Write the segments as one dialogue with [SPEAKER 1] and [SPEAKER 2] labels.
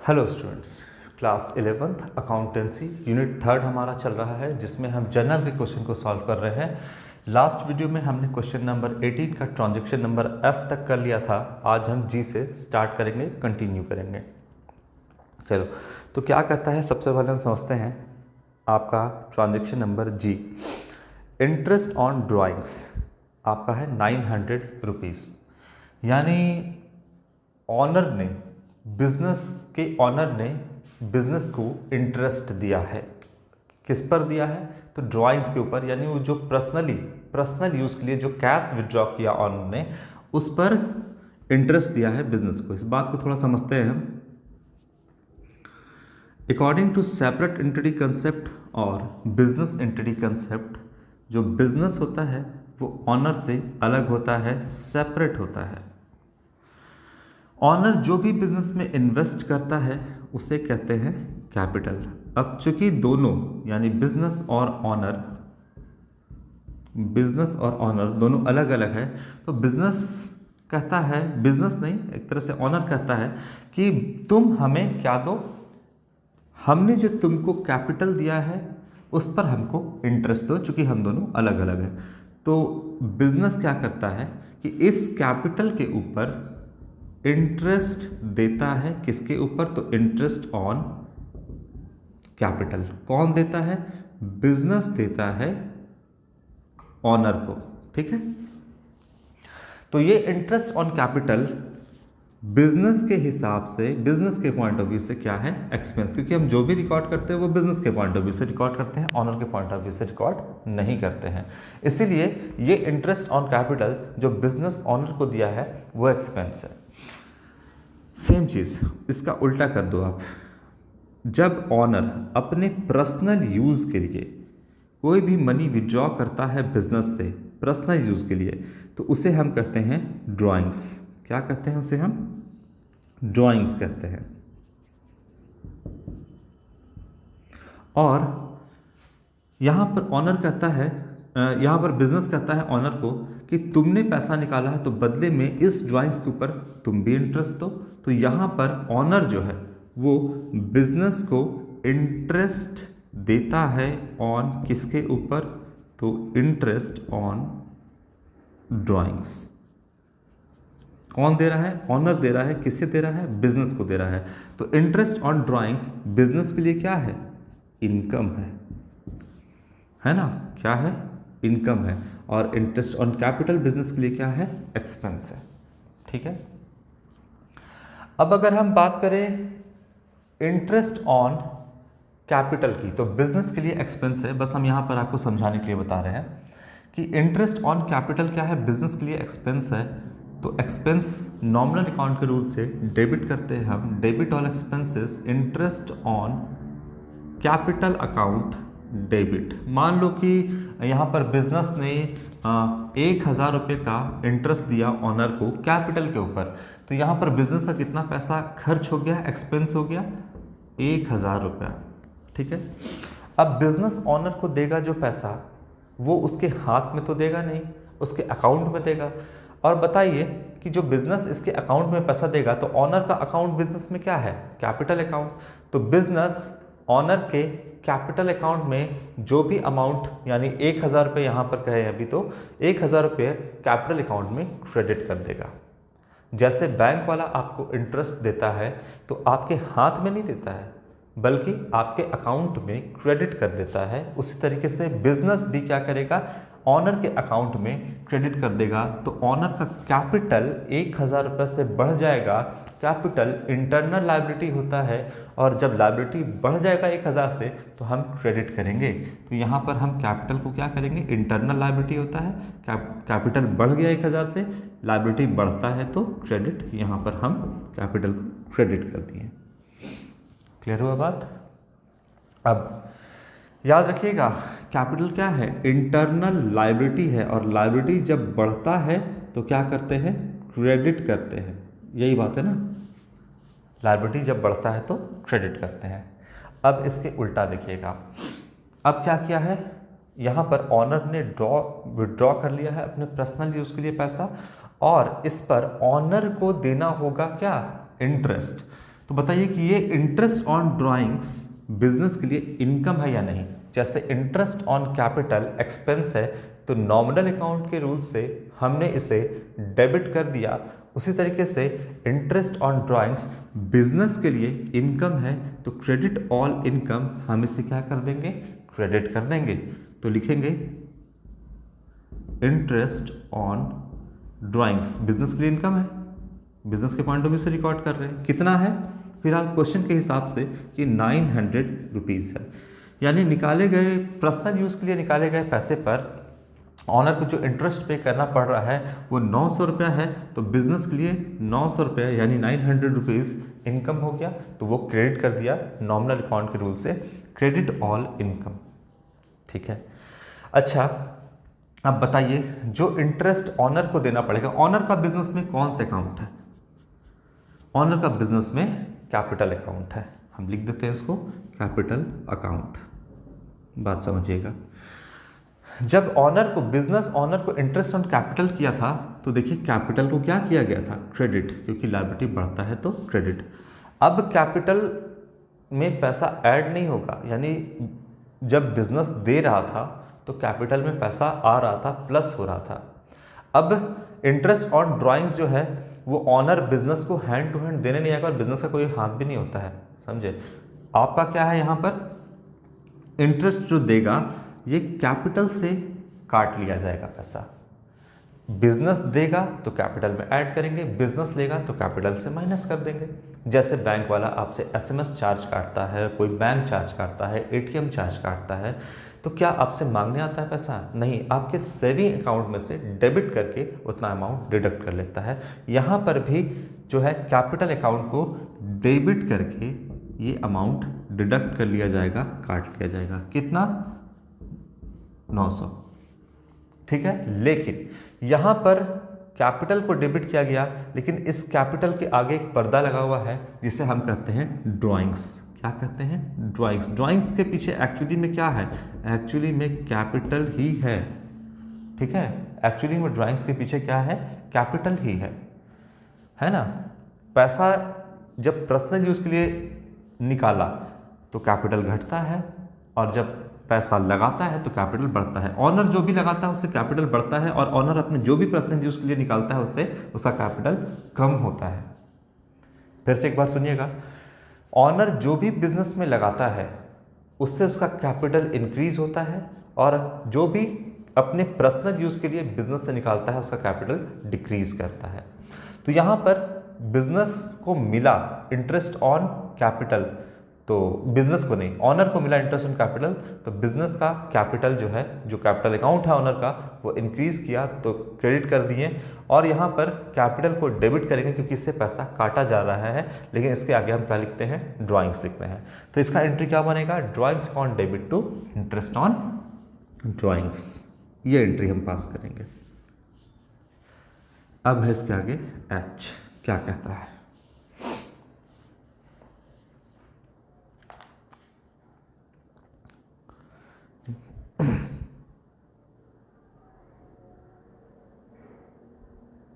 [SPEAKER 1] Hello students, class 11th accountancy unit 3 हमारा चल रहा है जिसमें हम जनरल के क्वेश्चन को सॉल्व कर रहे हैं। लास्ट वीडियो में हमने क्वेश्चन नंबर 18 का ट्रांजैक्शन नंबर F तक कर लिया था। आज हम G से स्टार्ट करेंगे, कंटिन्यू करेंगे। चलो, तो क्या कहता है, सबसे पहले हम समझते हैं आपका transaction number G। Interest on drawings आपका है 900 रुपीज़, यानी ऑनर ने बिजनेस को इंटरेस्ट दिया है। किस पर दिया है? तो ड्राइंग्स के ऊपर, यानी वो जो पर्सनल यूज़ के लिए जो कैश विड्रॉ किया ऑनर ने, उस पर इंटरेस्ट दिया है बिजनेस को। इस बात को थोड़ा समझते हैं हम। According to separate entity concept और बिजनेस एंटिटी कंसेप्ट, जो बिजनेस होता है वो ऑनर से अलग होता है, सेपरेट होता है। ऑनर जो भी बिजनेस में इन्वेस्ट करता है उसे कहते हैं कैपिटल। अब चूंकि दोनों, यानी बिजनेस और ऑनर दोनों अलग अलग है, तो बिजनेस कहता है, बिजनेस नहीं, एक तरह से ऑनर कहता है कि तुम हमें क्या दो, हमने जो तुमको कैपिटल दिया है उस पर हमको इंटरेस्ट दो, चूंकि हम दोनों अलग अलग हैं। तो बिजनेस क्या करता है कि इस कैपिटल के ऊपर इंटरेस्ट देता है। किसके ऊपर? तो इंटरेस्ट ऑन कैपिटल। कौन देता है? बिजनेस देता है ऑनर को। ठीक है, तो ये इंटरेस्ट ऑन कैपिटल बिजनेस के हिसाब से, बिजनेस के पॉइंट ऑफ व्यू से क्या है? एक्सपेंस। क्योंकि हम जो भी रिकॉर्ड करते हैं वो बिजनेस के पॉइंट ऑफ व्यू से रिकॉर्ड करते हैं, ऑनर के पॉइंट ऑफ व्यू से रिकॉर्ड नहीं करते हैं। इसीलिए ये इंटरेस्ट ऑन कैपिटल जो बिजनेस ऑनर को दिया है वो एक्सपेंस है। सेम चीज़ इसका उल्टा कर दो आप। जब ऑनर अपने पर्सनल यूज़ के लिए कोई भी मनी विड्रॉ करता है बिजनेस से पर्सनल यूज़ के लिए, तो उसे हम कहते हैं ड्राइंग्स। क्या कहते हैं उसे? हम ड्राइंग्स कहते हैं। और यहाँ पर ऑनर कहता है, यहाँ पर बिजनेस कहता है ऑनर को कि तुमने पैसा निकाला है तो बदले में इस ड्राइंग्स के ऊपर तुम भी इंटरेस्ट दो। तो यहाँ पर ऑनर जो है वो बिजनेस को इंटरेस्ट देता है ऑन किसके ऊपर? तो इंटरेस्ट ऑन ड्राइंग्स। कौन दे रहा है? ऑनर दे रहा है। किससे दे रहा है? बिजनेस को दे रहा है। तो इंटरेस्ट ऑन ड्राइंग्स बिजनेस के लिए क्या है? इनकम है ना? क्या है? इनकम है। और इंटरेस्ट ऑन कैपिटल बिजनेस के लिए क्या है? एक्सपेंस है। ठीक है, अब अगर हम बात करें इंटरेस्ट ऑन कैपिटल की, तो बिजनेस के लिए एक्सपेंस है। बस हम यहाँ पर आपको समझाने के लिए बता रहे हैं कि इंटरेस्ट ऑन कैपिटल क्या है, बिजनेस के लिए एक्सपेंस है। तो एक्सपेंस नॉमिनल अकाउंट के रूल से डेबिट करते हैं हम। Debit all expenses interest on capital account debit. मान लो कि यहाँ पर बिजनेस ने 1,000 रुपये का इंटरेस्ट दिया ऑनर को कैपिटल के ऊपर, तो यहाँ पर बिजनेस का कितना पैसा खर्च हो गया? एक्सपेंस हो गया 1,000 रुपया। ठीक है, अब बिजनेस ऑनर को देगा जो पैसा, वो उसके हाथ में तो देगा नहीं, उसके अकाउंट में देगा। और बताइए कि जो बिजनेस इसके अकाउंट में पैसा देगा, तो ऑनर का अकाउंट बिजनेस में क्या है? Capital account. तो बिजनेस ऑनर के कैपिटल अकाउंट में जो भी अमाउंट, यानी 1,000 रुपये यहाँ पर कहे अभी, तो 1,000 रुपये कैपिटल अकाउंट में क्रेडिट कर देगा। जैसे बैंक वाला आपको इंटरेस्ट देता है तो आपके हाथ में नहीं देता है, बल्कि आपके अकाउंट में क्रेडिट कर देता है। उसी तरीके से बिजनेस भी क्या करेगा? ऑनर के अकाउंट में क्रेडिट कर देगा। तो ऑनर का कैपिटल 1,000 रुपये से बढ़ जाएगा। कैपिटल इंटरनल लायबिलिटी होता है, और जब लायबिलिटी बढ़ जाएगा 1,000 से तो हम क्रेडिट करेंगे। तो यहाँ पर हम कैपिटल को क्या करेंगे? इंटरनल लायबिलिटी होता है, कैपिटल बढ़ गया 1,000 से, लायबिलिटी बढ़ता है तो क्रेडिट, यहाँ पर हम कैपिटल को क्रेडिट कर दिए। क्लियर हुआ बात? अब याद रखिएगा, कैपिटल क्या है? इंटरनल लायबिलिटी है, और लायबिलिटी जब बढ़ता है तो क्या करते हैं? क्रेडिट करते हैं। यही बात है ना, लायबिलिटी जब बढ़ता है तो क्रेडिट करते हैं। अब इसके उल्टा देखिएगा, अब क्या किया है? यहाँ पर ऑनर ने विड्रॉ कर लिया है अपने पर्सनल यूज़ के लिए पैसा, और इस पर ऑनर को देना होगा क्या? इंटरेस्ट। तो बताइए कि ये इंटरेस्ट ऑन ड्राइंग्स बिजनेस के लिए इनकम है या नहीं। जैसे इंटरेस्ट ऑन कैपिटल एक्सपेंस है, तो नॉमिनल अकाउंट के रूल से हमने इसे डेबिट कर दिया। उसी तरीके से इंटरेस्ट ऑन ड्राइंग्स बिजनेस के लिए इनकम है, तो क्रेडिट ऑल इनकम हम इसे क्या कर देंगे, क्रेडिट कर देंगे। तो लिखेंगे इंटरेस्ट ऑन ड्राइंग्स बिजनेस के लिए इनकम है, बिजनेस के पॉइंट ऑफ व्यू से रिकॉर्ड कर रहे हैं। कितना है फिलहाल क्वेश्चन के हिसाब से कि 900 रुपीज़ है, यानी निकाले गए पर्सनल यूज़ के लिए निकाले गए पैसे पर ऑनर को जो इंटरेस्ट पे करना पड़ रहा है वो 900 रुपया है। तो बिजनेस के लिए 900 रुपया यानी 900 रुपीज़ इनकम हो गया, तो वो क्रेडिट कर दिया नॉमिनल अकाउंट के रूल से, क्रेडिट ऑल इनकम। ठीक है, अच्छा अब बताइए जो इंटरेस्ट ऑनर को देना पड़ेगा, ऑनर का बिजनेस में कौन सा अकाउंट है, ऑनर का बिजनेस में कैपिटल अकाउंट है, हम लिख देते हैं इसको कैपिटल अकाउंट। बात समझिएगा, जब ऑनर को बिजनेस ऑनर को इंटरेस्ट ऑन कैपिटल किया था तो देखिए कैपिटल को क्या किया गया था, क्रेडिट, क्योंकि लायबिलिटी बढ़ता है तो क्रेडिट। अब कैपिटल में पैसा ऐड नहीं होगा, यानी जब बिजनेस दे रहा था तो कैपिटल में पैसा आ रहा था, प्लस हो रहा था। अब इंटरेस्ट ऑन ड्राइंग्स जो है वो ऑनर बिजनेस को हैंड टू हैंड देने नहीं आएगा, और बिजनेस का कोई हाथ भी नहीं होता है, समझे। आपका क्या है यहाँ पर, इंटरेस्ट जो देगा ये कैपिटल से काट लिया जाएगा पैसा। बिजनेस देगा तो कैपिटल में ऐड करेंगे, बिजनेस लेगा तो कैपिटल से माइनस कर देंगे। जैसे बैंक वाला आपसे एसएमएस चार्ज काटता है, कोई बैंक चार्ज काटता है, एटीएम चार्ज काटता है, तो क्या आपसे मांगने आता है पैसा? नहीं, आपके सेविंग अकाउंट में से डेबिट करके उतना अमाउंट डिडक्ट कर लेता है। यहाँ पर भी जो है कैपिटल अकाउंट को डेबिट करके ये अमाउंट डिडक्ट कर लिया जाएगा, काट लिया जाएगा। कितना? 900। ठीक है, लेकिन यहाँ पर कैपिटल को डेबिट किया गया, लेकिन इस कैपिटल के आगे एक पर्दा लगा हुआ है जिसे हम कहते हैं ड्राइंग्स। क्या कहते हैं? ड्राइंग्स। ड्राइंग्स के पीछे एक्चुअली में क्या है? एक्चुअली में कैपिटल ही है। ठीक है, एक्चुअली में ड्राइंग्स के पीछे क्या है? कैपिटल ही है ना। पैसा जब पर्सनल यूज़ के लिए निकाला तो कैपिटल घटता है, और जब पैसा लगाता है तो कैपिटल बढ़ता है। ऑनर जो भी लगाता है उससे कैपिटल बढ़ता है, और ऑनर अपने जो भी पर्सनल यूज़ के लिए निकालता है उससे उसका कैपिटल कम होता है। फिर से एक बार सुनिएगा, ऑनर जो भी बिजनेस में लगाता है उससे उसका कैपिटल इंक्रीज होता है, और जो भी अपने पर्सनल यूज़ के लिए बिजनेस से निकालता है उसका कैपिटल डिक्रीज करता है। तो यहाँ पर बिजनेस को मिला इंटरेस्ट ऑन कैपिटल, तो बिजनेस को नहीं, ऑनर को मिला इंटरेस्ट ऑन कैपिटल, तो बिजनेस का कैपिटल जो है, जो कैपिटल अकाउंट है ऑनर का, वो इंक्रीज किया तो क्रेडिट कर दिए, और यहाँ पर कैपिटल को डेबिट करेंगे क्योंकि इससे पैसा काटा जा रहा है। लेकिन इसके आगे हम क्या लिखते हैं? ड्राइंग्स लिखते हैं। तो इसका एंट्री क्या बनेगा? Drawings on debit to interest on drawings, ये एंट्री हम पास करेंगे। अब है इसके आगे एच, क्या कहता है?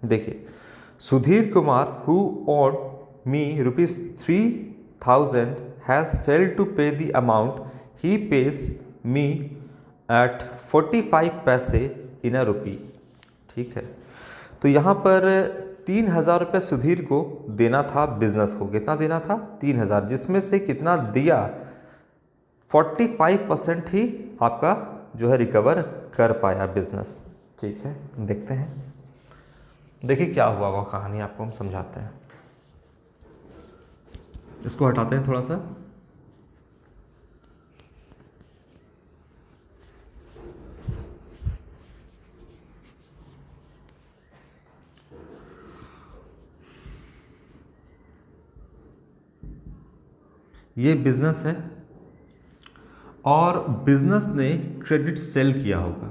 [SPEAKER 1] देखिए, Sudhir Kumar who owed me ₹3000 has failed to pay the amount he pays me at 45 पैसे इन अ रुपी। ठीक है, तो यहाँ पर 3000 रुपये सुधीर को देना था बिजनेस को। कितना देना था? 3000, जिसमें से कितना दिया? 45% ही आपका जो है रिकवर कर पाया बिजनेस। ठीक है, देखते हैं, देखिए क्या हुआ वो कहानी आपको हम समझाते हैं। इसको हटाते हैं थोड़ा सा। ये बिजनेस है, और बिजनेस ने क्रेडिट सेल किया होगा।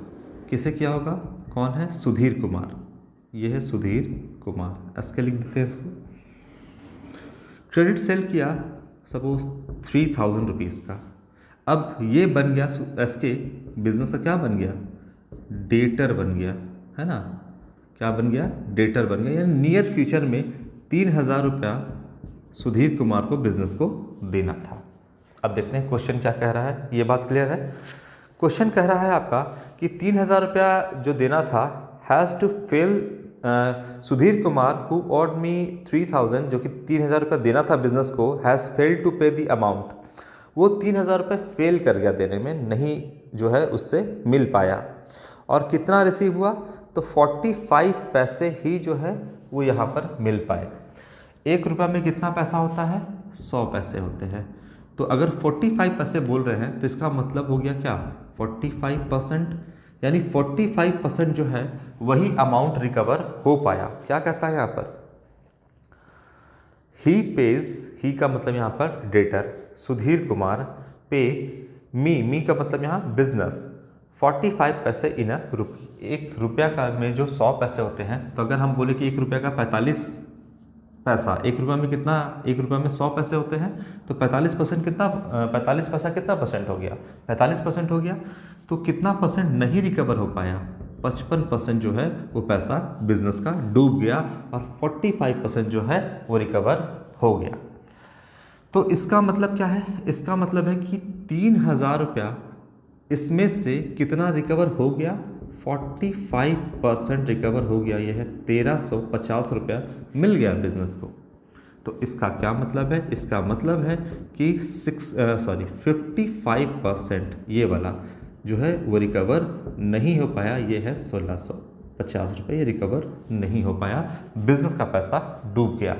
[SPEAKER 1] किसे किया होगा? कौन है? सुधीर कुमार। ये है सुधीर कुमार, एस के लिख देते हैं इसको। क्रेडिट सेल किया सपोज 3000 रुपीज़ का। अब ये बन गया एस के बिजनेस का क्या बन गया? डेटर बन गया, है ना। क्या बन गया? डेटर बन गया, यानी नियर फ्यूचर में 3000 रुपया सुधीर कुमार को बिजनेस को देना था। अब देखते हैं क्वेश्चन क्या कह रहा है, ये बात क्लियर है। क्वेश्चन कह रहा है आपका कि 3,000 रुपया जो देना था has to fail Sudhir Kumar who owed me 3,000, जो कि 3,000 रुपया देना था बिजनेस को, has failed to pay the amount. वो 3,000 रुपये फेल कर गया देने में, नहीं जो है उससे मिल पाया। और कितना रिसीव हुआ, तो 45 पैसे ही जो है वो यहाँ पर मिल पाए। 1 रुपया में कितना पैसा होता है, 100 पैसे होते हैं। तो अगर 45 पैसे बोल रहे हैं तो इसका मतलब हो गया क्या, 45%, यानी 45% जो है वही अमाउंट रिकवर हो पाया। क्या कहता है यहाँ पर, ही पेज, ही का मतलब यहाँ पर डेटर, सुधीर कुमार, पे मी का मतलब यहाँ बिजनेस, 45 पैसे इन अ रुपी। 1 रुपया का में जो 100 पैसे होते हैं, तो अगर हम बोले कि 1 रुपया का 45 पैसा, 1 रुपया में कितना, 1 रुपया में 100 पैसे होते हैं, तो 45% कितना, 45 पैसा कितना परसेंट हो गया, 45% हो गया। तो कितना परसेंट नहीं रिकवर हो पाया, 55% जो है वो पैसा बिजनेस का डूब गया, और 45% जो है वो रिकवर हो गया। तो इसका मतलब क्या है, इसका मतलब है कि 3,000 रुपया इसमें से कितना रिकवर हो गया, 45% रिकवर हो गया। यह है 1,350 रुपया मिल गया बिजनेस को। तो इसका क्या मतलब है, इसका मतलब है कि 55% ये वाला जो है वो रिकवर नहीं हो पाया। ये है 1,650 रुपये, ये रिकवर नहीं हो पाया, बिजनेस का पैसा डूब गया।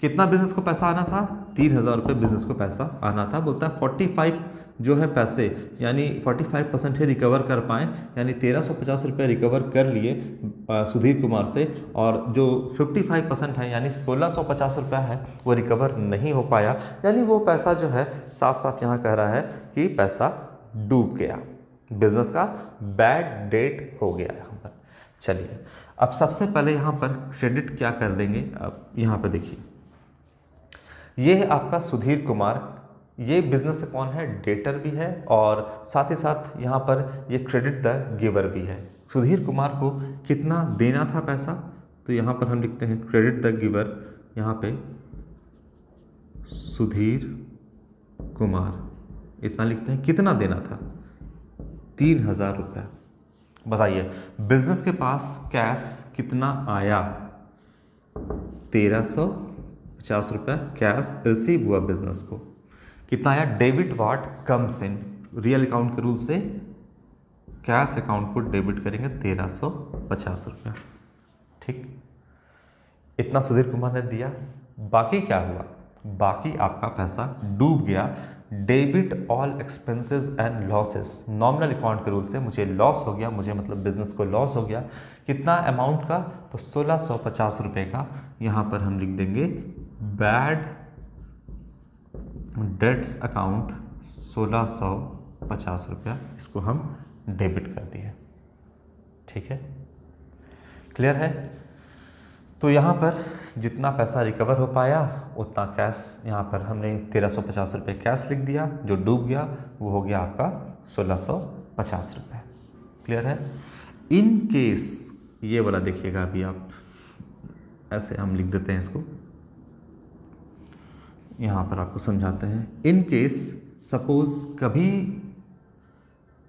[SPEAKER 1] कितना बिजनेस को पैसा आना था, 3,000 रुपये बिजनेस को पैसा आना था। बोलता है 45 जो है पैसे, यानी 45% ही रिकवर कर पाएँ, यानी 1,350 रुपये रिकवर कर लिए सुधीर कुमार से, और जो 55% है यानी 1,650 रुपया है वो रिकवर नहीं हो पाया। यानी वो पैसा जो है साफ साफ यहाँ कह रहा है कि पैसा डूब गया, बिजनेस का बैड डेट हो गया यहाँ पर। चलिए अब सबसे पहले यहाँ पर क्रेडिट क्या कर देंगे, अब यहाँ पर देखिए, ये है आपका सुधीर कुमार, ये बिजनेस से कौन है, डेटर भी है, और साथ ही साथ यहाँ पर ये क्रेडिट द गिवर भी है। सुधीर कुमार को कितना देना था पैसा, तो यहाँ पर हम लिखते हैं क्रेडिट द गिवर, यहाँ पे सुधीर कुमार इतना लिखते हैं, कितना देना था, 3,000 रुपया। बताइए बिजनेस के पास कैश कितना आया, 1,350 रुपया कैश रिसीव हुआ बिजनेस को। कितना आया, debit watt comes in, real account के रूल से कैश अकाउंट को डेबिट करेंगे 1,350 रुपया। ठीक, इतना सुधीर कुमार ने दिया। बाकी क्या हुआ, बाकी आपका पैसा डूब गया। Debit all expenses and losses, nominal account के रूल से मुझे लॉस हो गया, मुझे मतलब बिजनेस को लॉस हो गया। कितना अमाउंट का, तो 1,650 रुपये का। यहाँ पर हम लिख देंगे बैड डेट्स अकाउंट 1,650 रुपया, इसको हम डेबिट कर दिए। ठीक है, क्लियर है। तो यहाँ पर जितना पैसा रिकवर हो पाया उतना कैश, यहाँ पर हमने 1,350 रुपये कैश लिख दिया, जो डूब गया वो हो गया आपका 1,650 रुपये। क्लियर है। इन केस, ये वाला देखिएगा, अभी आप ऐसे हम लिख देते हैं इसको, यहाँ पर आपको समझाते हैं। इन केस सपोज कभी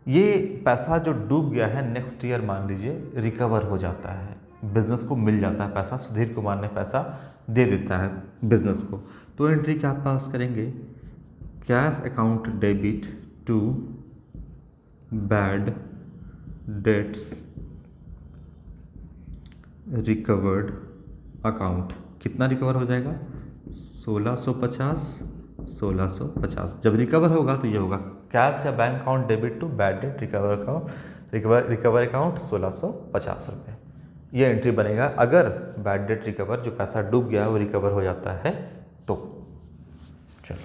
[SPEAKER 1] ये पैसा जो डूब गया है नेक्स्ट ईयर मान लीजिए रिकवर हो जाता है, बिजनेस को मिल जाता है पैसा, सुधीर कुमार ने पैसा दे देता है बिजनेस को, तो एंट्री क्या पास करेंगे, cash account debit to bad debts recovered account. कितना रिकवर हो जाएगा, 1,650 जब रिकवर होगा तो ये होगा कैश या bank account debit to bad debt recover account, recover account 1,650 रुपये। ये एंट्री बनेगा अगर बैड डेट रिकवर, जो पैसा डूब गया वो रिकवर हो जाता है तो। चलो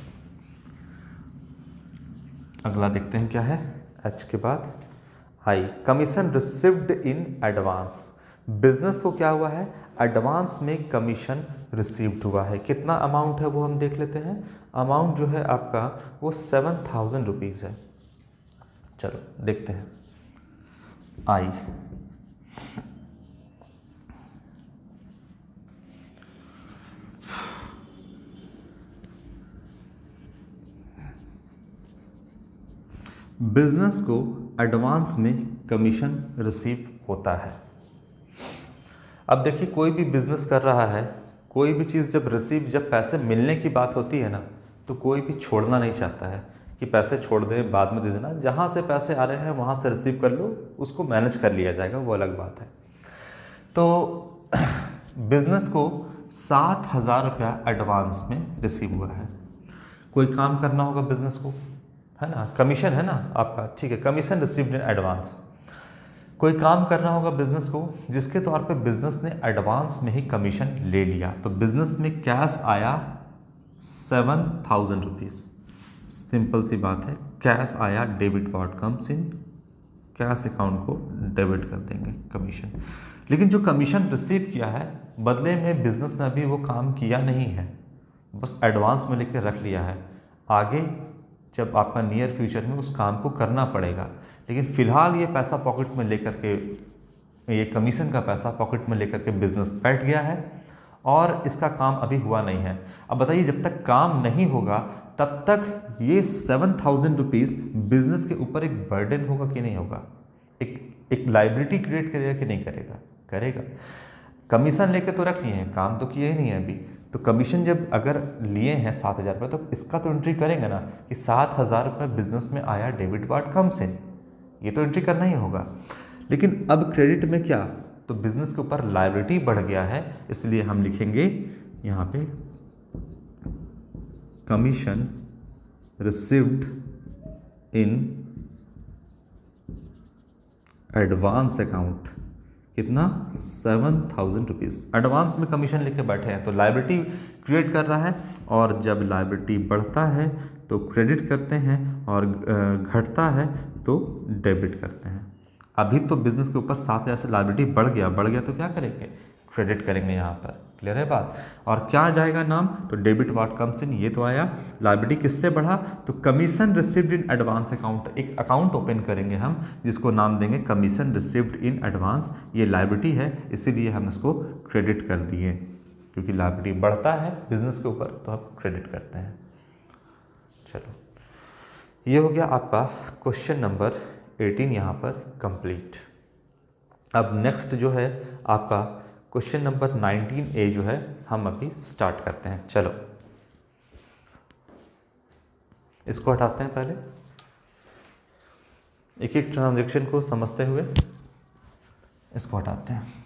[SPEAKER 1] अगला देखते हैं क्या है, एच के बाद I, commission received in advance. Business को क्या हुआ है, एडवांस में कमीशन रिसीव्ड हुआ है। कितना अमाउंट है वो हम देख लेते हैं। अमाउंट जो है आपका वो 7,000 रुपीज़ है। चलो देखते हैं, आई बिजनेस को एडवांस में कमीशन रिसीव होता है। अब देखिए, कोई भी बिजनेस कर रहा है, कोई भी चीज़ जब पैसे मिलने की बात होती है ना, तो कोई भी छोड़ना नहीं चाहता है कि पैसे छोड़ दें, बाद में दे देना। जहाँ से पैसे आ रहे हैं वहाँ से रिसीव कर लो, उसको मैनेज कर लिया जाएगा, वो अलग बात है। तो बिजनेस को 7,000 रुपया एडवांस में रिसीव हुआ है। कोई काम करना होगा बिजनेस को, है ना, कमीशन है ना आपका, ठीक है, कमीशन रिसीव्ड इन एडवांस। कोई काम करना होगा बिजनेस को जिसके तौर पे बिजनेस ने एडवांस में ही कमीशन ले लिया, तो बिजनेस में कैश आया 7,000 रुपीज़। सिंपल सी बात है, कैश आया, debit what comes in, cash account को डेबिट कर देंगे कमीशन। लेकिन जो कमीशन रिसीव किया है, बदले में बिजनेस ने अभी वो काम किया नहीं है, बस एडवांस में लेकर रख लिया है। आगे जब आपका नियर फ्यूचर में उस काम को करना पड़ेगा, लेकिन फ़िलहाल ये पैसा पॉकेट में लेकर के, ये कमीशन का पैसा पॉकेट में लेकर के बिजनेस बैठ गया है और इसका काम अभी हुआ नहीं है। अब बताइए, जब तक काम नहीं होगा तब तक ये 7,000 रुपीज़ बिजनेस के ऊपर एक बर्डन होगा कि नहीं होगा, एक लाइबिलिटी क्रिएट करेगा कि नहीं करेगा? करेगा। कमीशन लेके तो रख लिए हैं, काम तो किए ही नहीं है अभी, तो कमीशन जब अगर लिए हैं 7,000 रुपये, तो इसका तो एंट्री करेंगे ना कि 7,000 रुपये बिजनेस में आया, डेबिट व्हाट कम्स इन, ये तो एंट्री करना ही होगा। लेकिन अब क्रेडिट में क्या, तो बिजनेस के ऊपर लायबिलिटी बढ़ गया है, इसलिए हम लिखेंगे यहाँ पे commission received in advance account, कितना, 7,000 रुपीज़ एडवांस में कमीशन लेके बैठे हैं, तो लायबिलिटी क्रिएट कर रहा है। और जब लायबिलिटी बढ़ता है तो क्रेडिट करते हैं, और घटता है तो डेबिट करते हैं। अभी तो बिजनेस के ऊपर 7,000 से लायबिलिटी बढ़ गया तो क्या करेंगे, क्रेडिट करेंगे यहाँ पर। क्लियर है बात? और क्या जाएगा नाम, तो डेबिट व्हाट कम्स इन, ये तो आया। लायबिलिटी किससे बढ़ा, तो commission received in advance account, एक अकाउंट ओपन करेंगे हम जिसको नाम देंगे कमीशन रिसीव्ड इन एडवांस। ये लायबिलिटी है, इसीलिए हम इसको क्रेडिट कर दिए, क्योंकि लायबिलिटी बढ़ता है बिजनेस के ऊपर तो हम क्रेडिट करते हैं। चलो, ये हो गया आपका क्वेश्चन नंबर 18 यहाँ पर कंप्लीट। अब नेक्स्ट जो है आपका क्वेश्चन नंबर 19A जो है हम अभी स्टार्ट करते हैं। चलो, इसको हटाते हैं, पहले एक एक ट्रांजैक्शन को समझते हुए इसको हटाते हैं।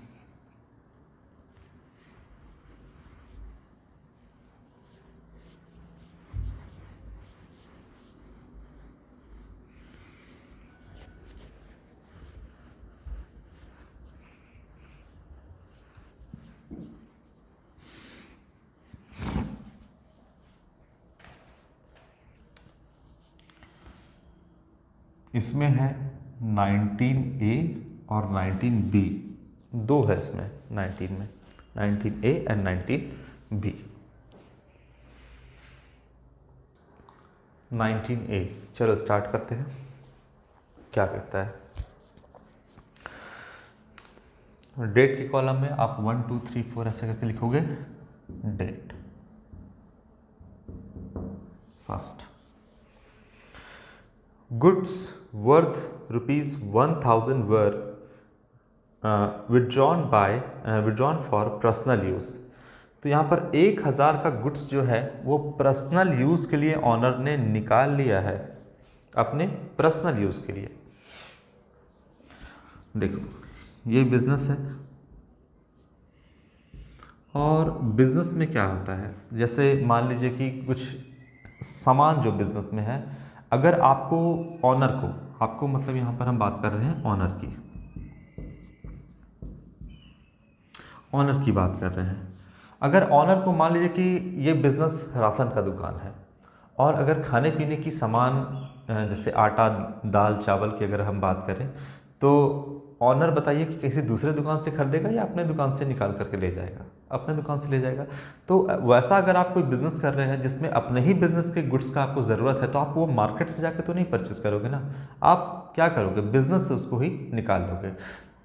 [SPEAKER 1] इसमें है 19A और 19B, दो है इसमें 19 में, 19A एंड 19B। 19A, चलो स्टार्ट करते हैं। क्या कहता है, डेट के कॉलम में आप 1 2 3 4 ऐसे करके लिखोगे। Date first, goods worth ₹1,000 were withdrawn for personal use. तो यहाँ पर 1,000 का गुड्स जो है वो पर्सनल यूज़ के लिए ऑनर ने निकाल लिया है, अपने पर्सनल यूज़ के लिए। देखो, ये बिजनेस है, और बिजनेस में क्या होता है, जैसे मान लीजिए कि कुछ सामान जो बिजनेस में है, अगर आपको ऑनर को, आपको मतलब यहाँ पर हम बात कर रहे हैं ऑनर की, ऑनर की बात कर रहे हैं। अगर ऑनर को मान लीजिए कि ये बिजनेस राशन का दुकान है, और अगर खाने पीने की सामान जैसे आटा, दाल, चावल की अगर हम बात करें, तो ऑनर बताइए कि किसी दूसरे दुकान से खरीदेगा या अपने दुकान से निकाल करके ले जाएगा? अपने दुकान से ले जाएगा। तो वैसा अगर आप कोई बिज़नेस कर रहे हैं जिसमें अपने ही बिज़नेस के गुड्स का आपको ज़रूरत है, तो आप वो मार्केट से जाकर तो नहीं परचेज करोगे ना, आप क्या करोगे, बिज़नेस से उसको ही निकाल लोगे।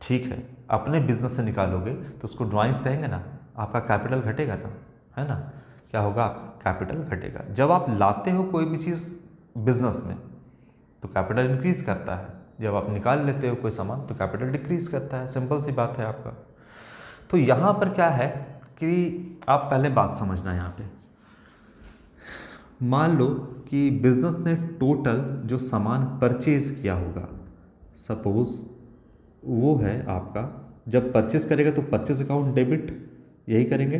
[SPEAKER 1] ठीक है, अपने बिज़नेस से निकालोगे तो उसको ड्राइंग्स कहेंगे ना, आपका कैपिटल घटेगा ना, है ना, क्या होगा, कैपिटल घटेगा। जब आप लाते हो कोई भी चीज़ बिजनेस में, तो कैपिटल इंक्रीज करता है, जब आप निकाल लेते हो कोई सामान तो कैपिटल डिक्रीज करता है, सिंपल सी बात है आपका। तो यहाँ पर क्या है कि आप पहले बात समझना यहाँ पे, मान लो कि बिजनेस ने टोटल जो सामान परचेज किया होगा, सपोज वो है आपका, जब परचेज करेगा तो परचेज अकाउंट डेबिट यही करेंगे,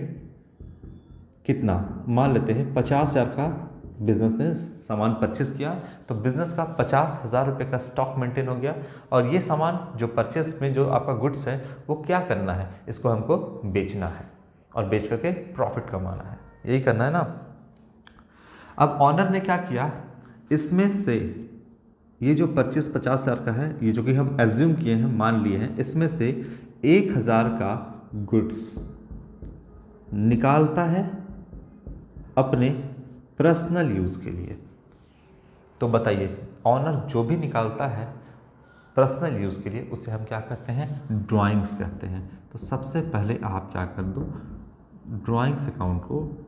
[SPEAKER 1] कितना मान लेते हैं 50,000 का बिजनेस ने सामान परचेज किया, तो बिजनेस का 50,000 रुपये का स्टॉक मेंटेन हो गया, और ये सामान जो परचेज में जो आपका गुड्स है वो क्या करना है, इसको हमको बेचना है और बेच करके प्रॉफिट कमाना है, यही करना है ना। अब ऑनर ने क्या किया, इसमें से ये जो परचेज 50,000 का है, ये जो कि हम एज्यूम किए हैं, मान लिए हैं, इसमें से 1,000 का गुड्स निकालता है अपने पर्सनल यूज़ के लिए। तो बताइए, ऑनर जो भी निकालता है पर्सनल यूज़ के लिए उसे हम क्या कहते हैं, ड्राइंग्स कहते हैं। तो सबसे पहले आप क्या कर दो, ड्राइंग्स अकाउंट को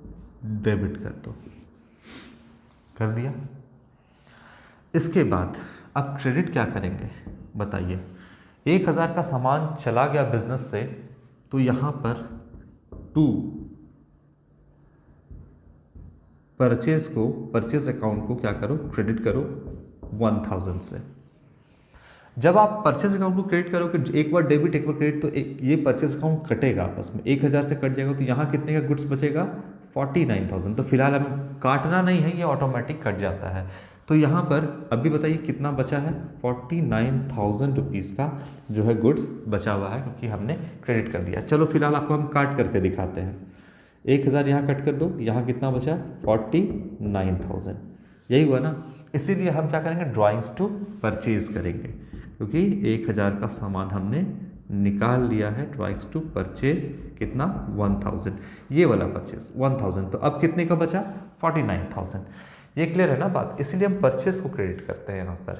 [SPEAKER 1] डेबिट कर दो, कर दिया। इसके बाद अब क्रेडिट क्या करेंगे बताइए, 1,000 का सामान चला गया बिजनेस से, तो यहाँ पर टू परचेज अकाउंट को क्या करो, क्रेडिट करो 1,000 से। जब आप परचेज अकाउंट को क्रेडिट करोगे, एक बार डेबिट एक बार क्रेडिट, तो ये परचेज अकाउंट कटेगा आपस में, 1,000 से कट जाएगा, तो यहाँ कितने का गुड्स बचेगा, 49,000। तो फिलहाल हमें काटना नहीं है, ये ऑटोमेटिक कट जाता है। तो यहाँ पर अभी बताइए कितना बचा है, 49,000 रुपीज़ का जो है गुड्स बचा हुआ है, क्योंकि हमने क्रेडिट कर दिया। चलो फिलहाल आपको हम काट करके दिखाते हैं, 1,000 यहाँ कट कर दो, यहाँ कितना बचा 49,000, यही हुआ ना। इसीलिए हम क्या करेंगे, ड्राइंग्स टू परचेज करेंगे, क्योंकि 1,000 का सामान हमने निकाल लिया है, ड्राइंग्स टू परचेज कितना 1,000, ये वाला परचेज 1,000। तो अब कितने का बचा 49,000, ये क्लियर है ना बात। इसीलिए हम परचेज को क्रेडिट करते हैं यहाँ पर।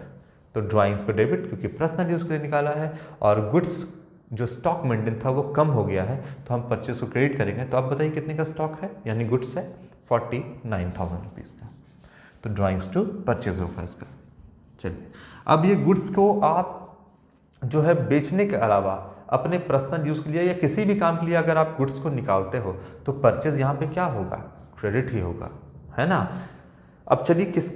[SPEAKER 1] तो ड्राइंग्स को डेबिट, क्योंकि पर्सनल यूज़ के लिए निकाला है, और गुड्स जो स्टॉक मेंटेन था वो कम हो गया है, तो हम परचेज को क्रेडिट करेंगे। तो अब बताइए कितने का स्टॉक है, यानी गुड्स है 49,000 रुपीज़ का, तो ड्राइंग्स टू परचेज होगा इसका। चलिए, अब ये गुड्स को आप जो है बेचने के अलावा अपने पर्सनल यूज़ के लिए या किसी भी काम के लिए अगर आप गुड्स को निकालते हो, तो परचेज यहाँ पे क्या होगा, क्रेडिट ही होगा, है ना। अब चलिए किस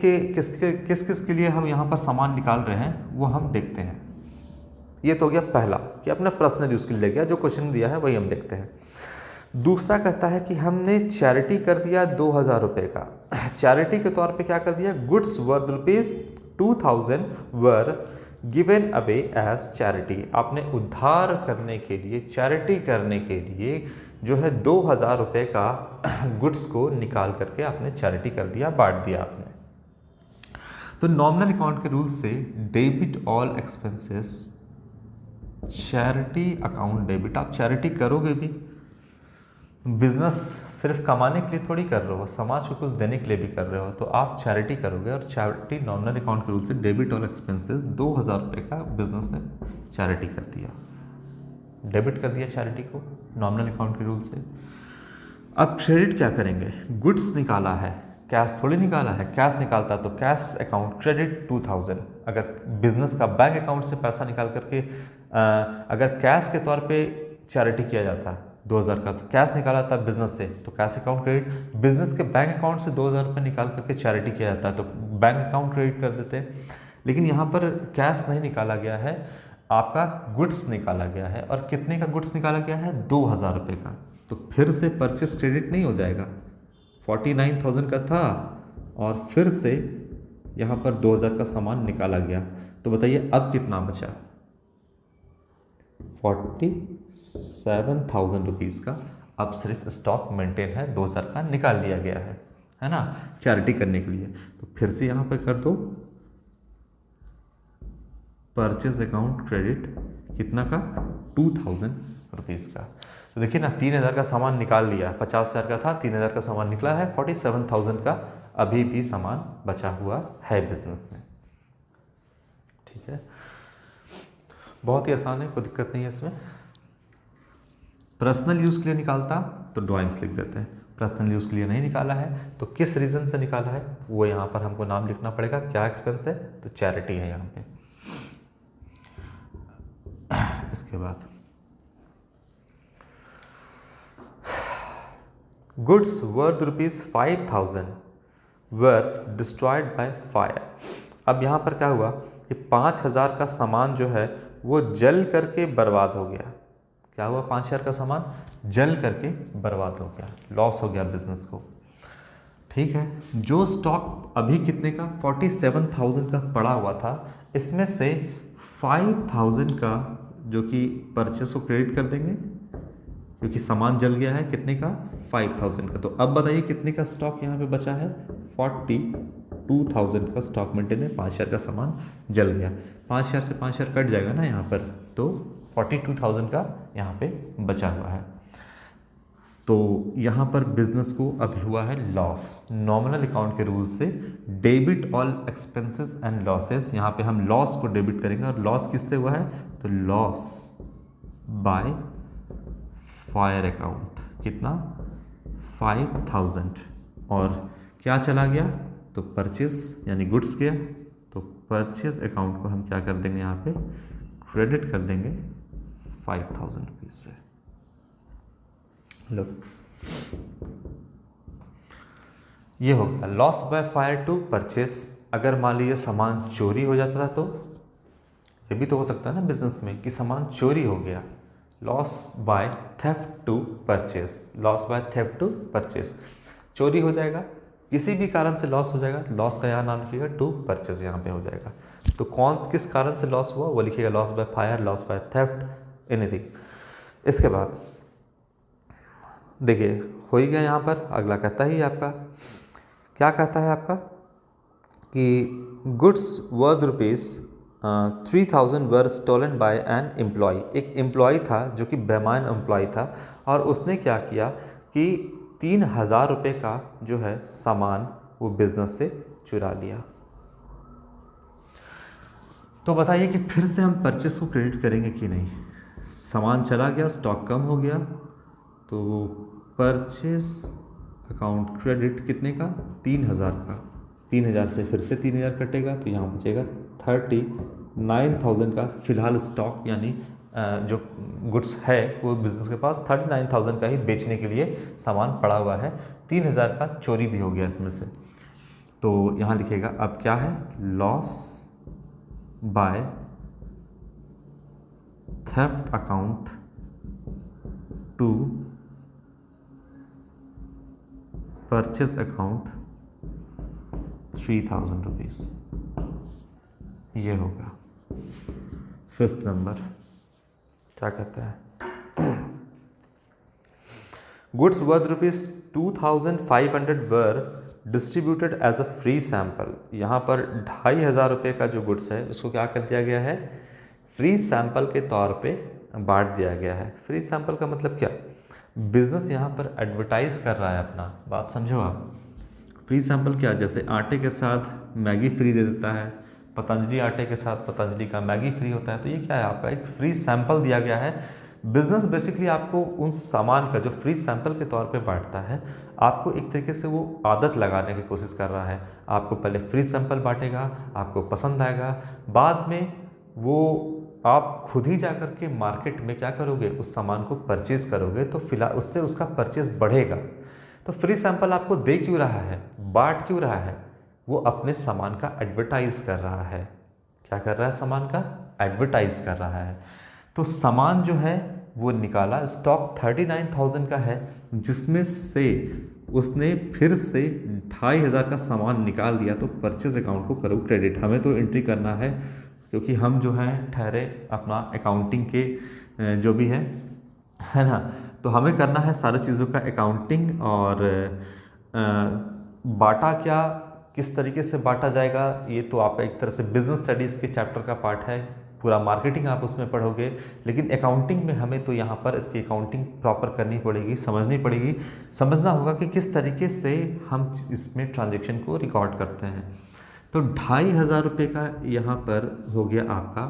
[SPEAKER 1] किस के लिए हम यहाँ पर सामान निकाल रहे हैं वो हम देखते हैं। ये तो हो गया पहला कि अपने पर्सनल यूज़ के लिए गया, जो क्वेश्चन दिया है वही हम देखते हैं। दूसरा कहता है कि हमने चैरिटी कर दिया 2,000 रुपये का, चैरिटी के तौर पे क्या कर दिया, goods worth ₹2,000 were given away as charity. आपने उद्धार करने के लिए, चैरिटी करने के लिए जो है 2,000 रुपये का गुड्स को निकाल करके आपने चैरिटी कर दिया, बांट दिया आपने। तो नॉमिनल अकाउंट के रूल से debit all expenses, charity account debit. आप चैरिटी करोगे भी, बिजनेस सिर्फ कमाने के लिए थोड़ी कर रहे हो, समाज को कुछ देने के लिए भी कर रहे हो, तो आप चैरिटी करोगे। और चैरिटी नॉमिनल अकाउंट के रूल से डेबिट ऑल एक्सपेंसेस 2,000 रुपये का बिजनेस ने चैरिटी कर दिया, डेबिट कर दिया चैरिटी को नॉमिनल अकाउंट के रूल से। अब क्रेडिट क्या करेंगे, गुड्स निकाला है, कैश थोड़ी निकाला है, कैश निकालता तो कैश अकाउंट क्रेडिट 2,000। अगर बिजनेस का बैंक अकाउंट से पैसा निकाल करके अगर कैश के तौर पे चैरिटी किया जाता 2,000 का, तो कैश निकाला था बिजनेस से तो कैश अकाउंट क्रेडिट, बिजनेस के बैंक अकाउंट से 2,000 रुपये निकाल करके चैरिटी किया जाता है तो बैंक अकाउंट क्रेडिट कर देते हैं। लेकिन यहाँ पर कैश नहीं निकाला गया है, आपका गुड्स निकाला गया है। और कितने का गुड्स निकाला गया है, 2,000 रुपये का, तो फिर से परचेस क्रेडिट नहीं हो जाएगा, 49,000 का था और फिर से यहाँ पर 2,000 का सामान निकाला गया। तो बताइए अब कितना बचा, 47,000 रुपीज़ का अब सिर्फ स्टॉक मेंटेन है, 2,000 का निकाल लिया गया है ना, चैरिटी करने के लिए। तो फिर से यहाँ पे कर दो परचेज अकाउंट क्रेडिट कितना का, 2,000 रुपीज़ का। तो देखिए ना, 3,000 का सामान निकाल लिया, 50,000 का था, 3,000 का सामान निकला है, 47,000 का अभी भी सामान बचा हुआ है बिजनेस में। ठीक है, बहुत ही आसान है, कोई दिक्कत नहीं है इसमें। पर्सनल यूज़ के लिए निकालता तो ड्राइंग्स लिख देते हैं, पर्सनल यूज़ के लिए नहीं निकाला है, तो किस रीज़न से निकाला है वो यहाँ पर हमको नाम लिखना पड़ेगा। क्या एक्सपेंस है, तो चैरिटी है यहाँ पे। इसके बाद goods worth ₹5,000 were destroyed by fire. अब यहाँ पर क्या हुआ कि 5,000 का सामान जो है वो जल करके बर्बाद हो गया। क्या हुआ, 5,000 का सामान जल करके बर्बाद हो गया, लॉस हो गया बिजनेस को। ठीक है, जो स्टॉक अभी कितने का 47,000 का पड़ा हुआ था, इसमें से 5,000 का जो कि परचेस को क्रेडिट कर देंगे क्योंकि सामान जल गया है, कितने का 5,000 का। तो अब बताइए कितने का स्टॉक यहाँ पे बचा है, 42,000 का स्टॉक मेंटेन है। 5,000 का सामान जल गया, 5,000 से 5,000 कट जाएगा ना यहाँ पर, तो 42,000 का यहाँ पे बचा हुआ है। तो यहाँ पर बिजनेस को अभी हुआ है लॉस। नॉमिनल अकाउंट के रूल से debit all expenses and losses, यहाँ पे हम लॉस को डेबिट करेंगे। और लॉस किससे हुआ है, तो लॉस बाय फायर अकाउंट, कितना 5,000। और क्या चला गया, तो परचेस यानी गुड्स गया, तो परचेज अकाउंट को हम क्या कर देंगे, यहाँ पे क्रेडिट कर देंगे 5,000 रुपीज से। लो, ये हो गया loss by fire to purchase. अगर मान लीजिए सामान चोरी हो जाता था, तो ये भी तो हो सकता है ना बिजनेस में कि सामान चोरी हो गया, loss by theft to purchase. Loss by theft to purchase, चोरी हो जाएगा, किसी भी कारण से लॉस हो जाएगा, लॉस का यहाँ नाम लिखिएगा, टू परचेस यहाँ पे हो जाएगा। तो कौन किस कारण से लॉस हुआ वो लिखिएगा, loss by fire, loss by theft, anything. इसके बाद देखिए हो ही गया यहाँ पर। अगला कहता ही आपका, क्या कहता है आपका कि goods worth ₹3,000 were stolen by an employ. एक एम्प्लॉय था जो कि बेईमान एम्प्लॉय था, और उसने क्या किया कि 3,000 रुपये का जो है सामान वो बिजनेस से चुरा लिया। तो बताइए कि फिर से हम परचेस को क्रेडिट करेंगे कि नहीं। सामान चला गया, स्टॉक कम हो गया, तो परचेस अकाउंट क्रेडिट कितने का, 3,000 का। 3,000 से फिर से 3,000 कटेगा, तो यहाँ बचेगा 39,000 का फिलहाल स्टॉक, यानी जो गुड्स है वो बिजनेस के पास 39,000 का ही बेचने के लिए सामान पड़ा हुआ है। 3,000 का चोरी भी हो गया इसमें से। तो यहाँ लिखिएगा अब क्या है, loss by theft account to purchase account 3,000 rupees. ये होगा 5th नंबर। क्या कहता है, goods worth ₹2,500 were distributed as a free sample. यहाँ पर 2,500 रुपये का जो गुड्स है उसको क्या कर दिया गया है, फ्री सैंपल के तौर पे बांट दिया गया है। फ्री सैंपल का मतलब क्या, बिजनेस यहाँ पर एडवर्टाइज कर रहा है अपना, बात समझो आप। फ्री सैंपल क्या, जैसे आटे के साथ मैगी फ्री दे देता है, पतंजलि आटे के साथ पतंजलि का मैगी फ्री होता है, तो ये क्या है, आपका एक फ्री सैंपल दिया गया है। बिजनेस बेसिकली आपको उन सामान का जो फ्री सैंपल के तौर पे बांटता है, आपको एक तरीके से वो आदत लगाने की कोशिश कर रहा है। आपको पहले फ्री सैंपल बांटेगा, आपको पसंद आएगा, बाद में वो आप खुद ही जा कर के मार्केट में क्या करोगे, उस सामान को परचेज करोगे, तो फिलहाल उससे उसका परचेज बढ़ेगा। तो फ्री सैंपल आपको दे क्यों रहा है, बांट क्यों रहा है, वो अपने सामान का एडवर्टाइज कर रहा है। क्या कर रहा है, सामान का एडवर्टाइज कर रहा है। तो सामान जो है वो निकाला, स्टॉक 39,000 का है, जिसमें से उसने फिर से 2,500 का सामान निकाल दिया, तो परचेज अकाउंट को करो क्रेडिट। हमें तो एंट्री करना है क्योंकि हम जो हैं ठहरे अपना अकाउंटिंग के जो भी है ना, तो हमें करना है सारी चीज़ों का अकाउंटिंग। और बाटा क्या, किस तरीके से बांटा जाएगा, ये तो आपका एक तरह से बिजनेस स्टडीज़ के चैप्टर का पार्ट है, पूरा मार्केटिंग आप उसमें पढ़ोगे। लेकिन अकाउंटिंग में हमें तो यहाँ पर इसकी अकाउंटिंग प्रॉपर करनी पड़ेगी, समझनी पड़ेगी, समझना होगा कि किस तरीके से हम इसमें ट्रांजेक्शन को रिकॉर्ड करते हैं। तो 2,500 रुपये का यहाँ पर हो गया आपका,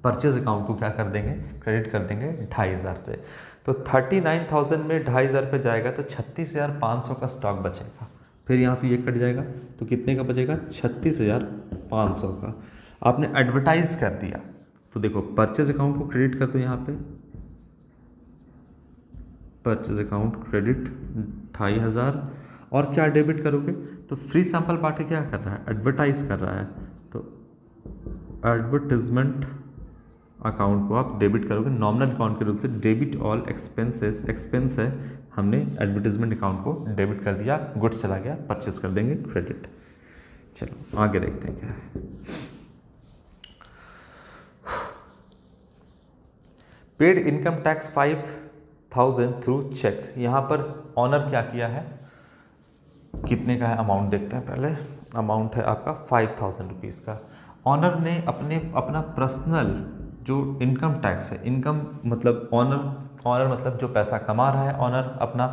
[SPEAKER 1] परचेज अकाउंट को क्या कर देंगे, क्रेडिट कर देंगे 2,500 से। तो 39,000 में 2,500 पे जाएगा तो 36,500 का स्टॉक बचेगा। फिर यहाँ से ये कट जाएगा तो कितने का बचेगा? 36,500 का। आपने एडवर्टाइज कर दिया तो देखो परचेज अकाउंट को क्रेडिट कर दो, यहाँ पे परचेज अकाउंट क्रेडिट 2,500, और क्या डेबिट करोगे? तो फ्री सैंपल पार्टी क्या कर रहा है? एडवर्टाइज कर रहा है, तो एडवर्टाइजमेंट अकाउंट को आप डेबिट करोगे नॉमिनल अकाउंट के रूप से। डेबिट ऑल एक्सपेंसेस, एक्सपेंस है, हमने एडवर्टाइजमेंट अकाउंट को डेबिट कर दिया, गुड्स चला गया, परचेज कर देंगे क्रेडिट। चलो आगे देखते हैं क्या है। Paid income tax 5,000 through cheque. यहाँ पर ऑनर क्या किया है, कितने का है अमाउंट देखते हैं पहले। अमाउंट है आपका 5,000 रुपीज़ का। ऑनर ने अपना पर्सनल जो इनकम टैक्स है, इनकम मतलब ऑनर मतलब जो पैसा कमा रहा है, ऑनर अपना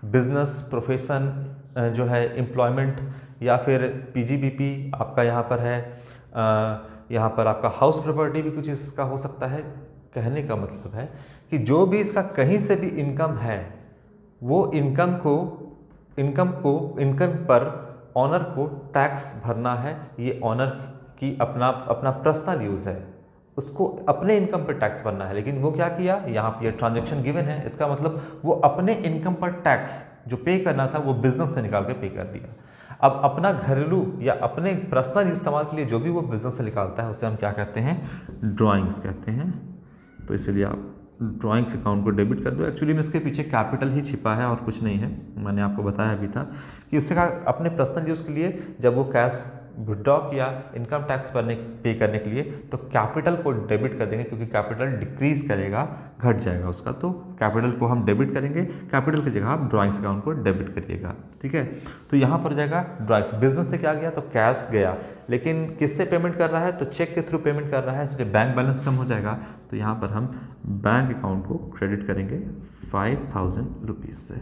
[SPEAKER 1] बिजनेस प्रोफेशन जो है, एम्प्लॉयमेंट या फिर पीजीबीपी आपका यहाँ पर है, यहाँ पर आपका हाउस प्रॉपर्टी भी कुछ इसका हो सकता है। कहने का मतलब है कि जो भी इसका कहीं से भी इनकम है, वो इनकम पर ऑनर को टैक्स भरना है। ये ऑनर की अपना पर्सनल यूज़ है, उसको अपने इनकम पर टैक्स भरना है। लेकिन वो क्या किया, यहाँ पे ट्रांजैक्शन गिवन है, इसका मतलब वो अपने इनकम पर टैक्स जो पे करना था वो बिजनेस से निकाल के पे कर दिया। अब अपना घरेलू या अपने पर्सनल इस्तेमाल के लिए जो भी वो बिजनेस से निकालता है उसे हम क्या कहते हैं? ड्राइंग्स कहते हैं। तो इसलिए आप ड्राइंग्स अकाउंट को डेबिट कर दो। एक्चुअली में इसके पीछे कैपिटल ही छिपा है और कुछ नहीं है, मैंने आपको बताया भी था कि उससे का अपने पर्सनल यूज़ के लिए जब वो कैश विड्रॉ किया इनकम टैक्स पे करने के लिए, तो कैपिटल को डेबिट कर देंगे, क्योंकि कैपिटल डिक्रीज करेगा, घट जाएगा उसका, तो कैपिटल को हम डेबिट करेंगे। कैपिटल की जगह आप ड्राइंग्स अकाउंट को डेबिट करिएगा, ठीक है। तो यहाँ पर जाएगा ड्राइंग्स। बिजनेस से क्या गया? तो कैश गया, लेकिन किससे पेमेंट कर रहा है? तो चेक के थ्रू पेमेंट कर रहा है, इसलिए बैंक बैलेंस कम हो जाएगा। तो यहाँ पर हम बैंक अकाउंट को क्रेडिट करेंगे 5,000 रुपीज़ से।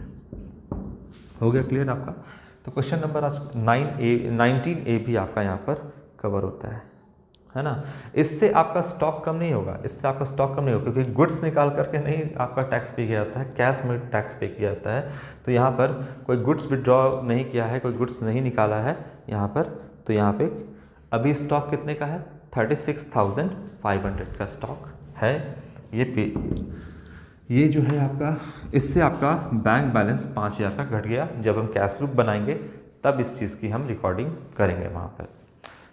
[SPEAKER 1] हो गया क्लियर आपका? तो क्वेश्चन नंबर आज 19A भी आपका यहाँ पर कवर होता है ना। इससे आपका स्टॉक कम नहीं होगा, इससे आपका स्टॉक कम नहीं होगा, क्योंकि गुड्स निकाल करके नहीं आपका टैक्स पे किया जाता है, कैश में टैक्स पे किया जाता है। तो यहाँ पर कोई गुड्स विड्रॉ नहीं किया है, कोई गुड्स नहीं निकाला है यहाँ पर। तो यहाँ पे अभी स्टॉक कितने का है? 36,500 का स्टॉक है। ये जो है आपका, इससे आपका बैंक बैलेंस 5,000 का घट गया। जब हम कैश बुक बनाएंगे तब इस चीज़ की हम रिकॉर्डिंग करेंगे वहाँ पर।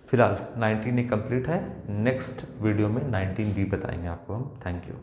[SPEAKER 1] फिलहाल 19A कंप्लीट है, नेक्स्ट वीडियो में 19B बताएंगे आपको हम। Thank you.